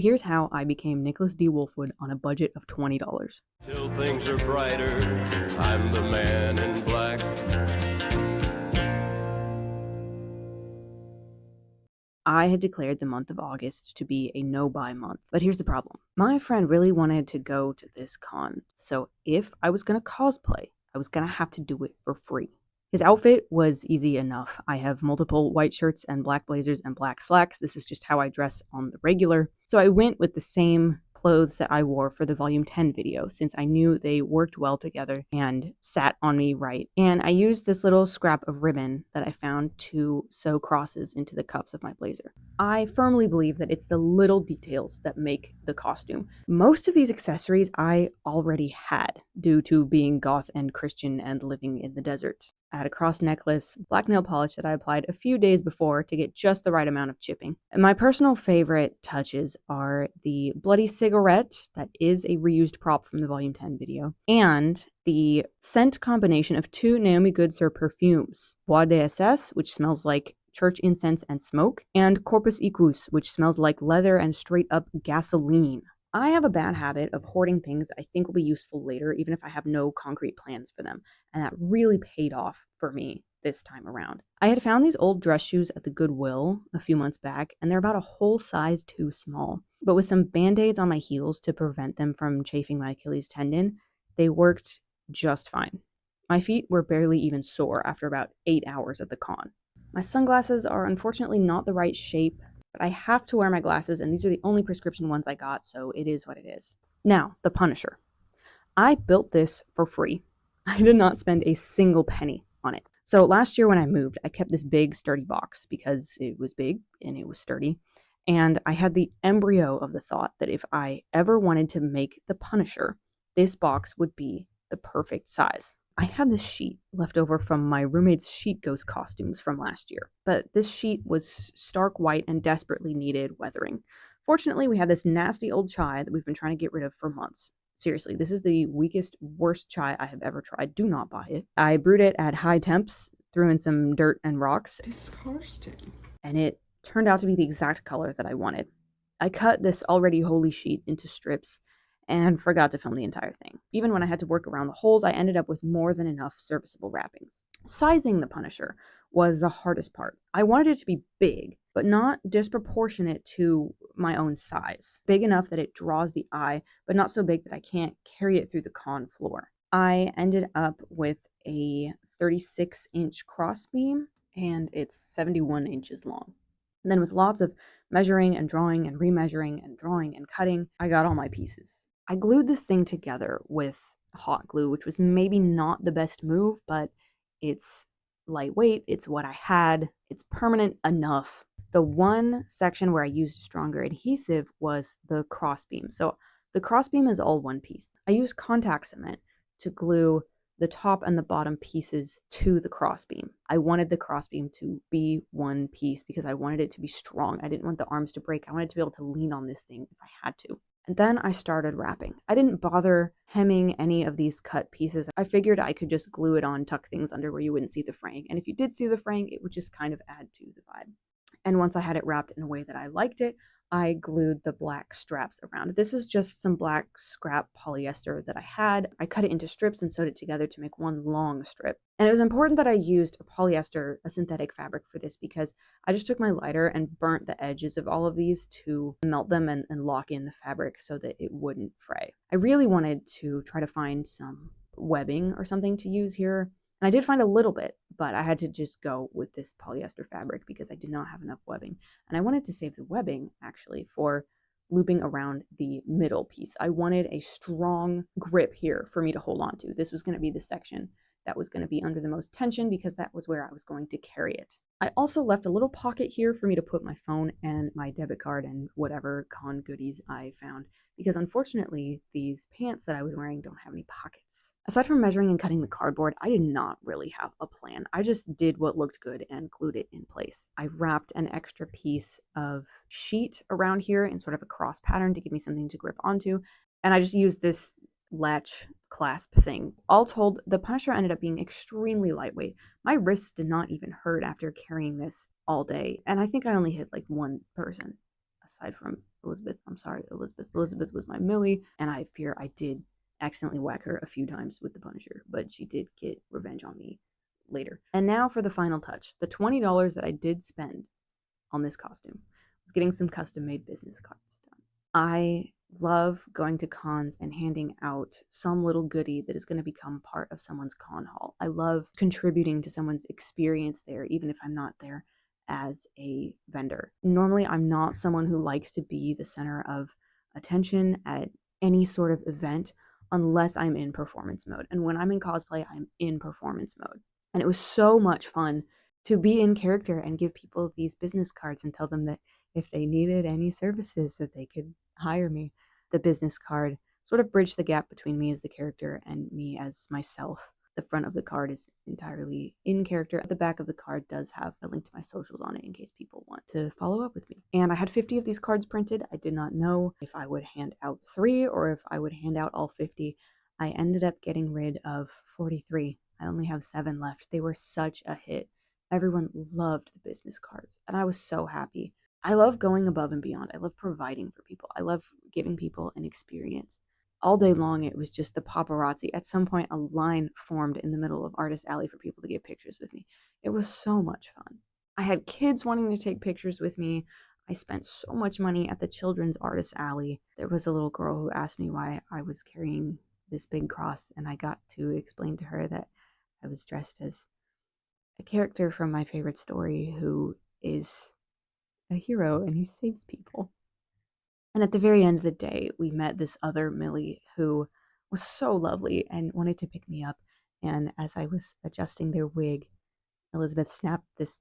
Here's how I became Nicholas D. Wolfwood on a budget of $20. Till things are brighter, I'm the man in black. I had declared the month of August to be a no-buy month, but here's the problem. My friend really wanted to go to this con, so if I was going to cosplay, I was going to have to do it for free. His outfit was easy enough. I have multiple white shirts and black blazers and black slacks. This is just how I dress on the regular. So I went with the same clothes that I wore for the Volume 10 video, since I knew they worked well together and sat on me right. And I used this little scrap of ribbon that I found to sew crosses into the cuffs of my blazer. I firmly believe that it's the little details that make the costume. Most of these accessories I already had due to being goth and Christian and living in the desert. I had a cross necklace, black nail polish that I applied a few days before to get just the right amount of chipping. And my personal favorite touches are the bloody cigarette that is a reused prop from the Volume 10 video, and the scent combination of two Naomi Goodsir perfumes, Bois d'Ss, which smells like church incense and smoke, and Corpus Equus, which smells like leather and straight up gasoline. I have a bad habit of hoarding things that I think will be useful later, even if I have no concrete plans for them, and that really paid off for me this time around. I had found these old dress shoes at the Goodwill a few months back, and they're about a whole size too small. But with some band-aids on my heels to prevent them from chafing my Achilles tendon, they worked just fine. My feet were barely even sore after about 8 hours at the con. My sunglasses are unfortunately not the right shape, but I have to wear my glasses, and these are the only prescription ones I got, so it is what it is. Now, the Punisher. I built this for free. I did not spend a single penny on it. So last year when I moved, I kept this big sturdy box because it was big and it was sturdy. And I had the embryo of the thought that if I ever wanted to make the Punisher, this box would be the perfect size. I had this sheet left over from my roommate's sheet ghost costumes from last year, but this sheet was stark white and desperately needed weathering. Fortunately, we had this nasty old chai that we've been trying to get rid of for months. Seriously, this is the weakest, worst chai I have ever tried. Do not buy it. I brewed it at high temps, threw in some dirt and rocks. Disgusting. And it turned out to be the exact color that I wanted. I cut this already holy sheet into strips and forgot to film the entire thing. Even when I had to work around the holes, I ended up with more than enough serviceable wrappings. Sizing the Punisher was the hardest part. I wanted it to be big, but not disproportionate to my own size. Big enough that it draws the eye, but not so big that I can't carry it through the con floor. I ended up with a 36-inch crossbeam, and it's 71 inches long. And then with lots of measuring and drawing and remeasuring and drawing and cutting, I got all my pieces. I glued this thing together with hot glue, which was maybe not the best move, but it's lightweight, it's what I had, it's permanent enough. The one section where I used stronger adhesive was the crossbeam. So the crossbeam is all one piece. I used contact cement to glue the top and the bottom pieces to the crossbeam. I wanted the crossbeam to be one piece because I wanted it to be strong. I didn't want the arms to break. I wanted to be able to lean on this thing if I had to. And then I started wrapping. I didn't bother hemming any of these cut pieces. I figured I could just glue it on, tuck things under where you wouldn't see the fraying. And if you did see the fraying, it would just kind of add to the vibe. And once I had it wrapped in a way that I liked it, I glued the black straps around. This is just some black scrap polyester that I had. I cut it into strips and sewed it together to make one long strip. And it was important that I used a polyester, a synthetic fabric for this, because I just took my lighter and burnt the edges of all of these to melt them and lock in the fabric so that it wouldn't fray. I really wanted to try to find some webbing or something to use here. And I did find a little bit, but I had to just go with this polyester fabric because I did not have enough webbing. And I wanted to save the webbing, actually, for looping around the middle piece. I wanted a strong grip here for me to hold on to. This was going to be the section that was going to be under the most tension because that was where I was going to carry it. I also left a little pocket here for me to put my phone and my debit card and whatever con goodies I found, because unfortunately these pants that I was wearing don't have any pockets. Aside from measuring and cutting the cardboard, I did not really have a plan. I just did what looked good and glued it in place. I wrapped an extra piece of sheet around here in sort of a cross pattern to give me something to grip onto, and I just used this latch clasp thing. All told, the Punisher ended up being extremely lightweight. My wrists did not even hurt after carrying this all day, and I think I only hit like one person. aside from Elizabeth. I'm sorry, Elizabeth. Elizabeth was my Millie, and I fear I did accidentally whack her a few times with the Punisher, but she did get revenge on me later. And now for the final touch. The $20 that I did spend on this costume was getting some custom made business cards done. I love going to cons and handing out some little goodie that is going to become part of someone's con haul. I love contributing to someone's experience there, even if I'm not there as a vendor. Normally, I'm not someone who likes to be the center of attention at any sort of event unless I'm in performance mode. And when I'm in cosplay, I'm in performance mode. And it was so much fun to be in character and give people these business cards and tell them that if they needed any services that they could hire me. The business card sort of bridged the gap between me as the character and me as myself. The front of the card is entirely in character. The back of the card does have a link to my socials on it in case people want to follow up with me. And I had 50 of these cards printed. I did not know if I would hand out 3 or if I would hand out all 50. I ended up getting rid of 43. I only have 7 left. They were such a hit. Everyone loved the business cards, and I was so happy. I love going above and beyond. I love providing for people. I love giving people an experience. All day long, it was just the paparazzi. At some point, a line formed in the middle of Artist Alley for people to get pictures with me. It was so much fun. I had kids wanting to take pictures with me. I spent so much money at the Children's Artist Alley. There was a little girl who asked me why I was carrying this big cross, and I got to explain to her that I was dressed as a character from my favorite story who is a hero and he saves people. And at the very end of the day, we met this other Millie who was so lovely and wanted to pick me up. And as I was adjusting their wig, Elizabeth snapped this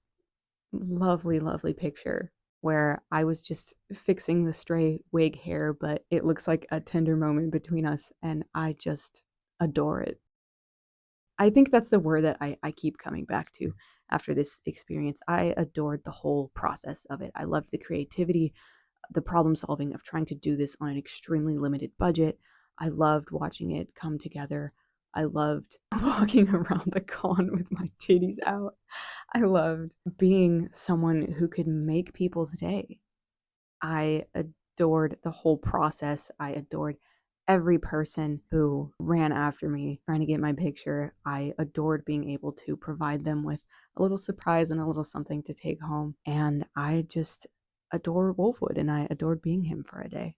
lovely, lovely picture where I was just fixing the stray wig hair, but it looks like a tender moment between us, and I just adore it. I think that's the word that I keep coming back to after this experience. I adored the whole process of it. I loved the creativity, the problem solving of trying to do this on an extremely limited budget. I loved watching it come together. I loved walking around the con with my titties out. I loved being someone who could make people's day. I adored the whole process. I adored every person who ran after me trying to get my picture. I adored being able to provide them with a little surprise and a little something to take home. And I just adore Wolfwood, and I adored being him for a day.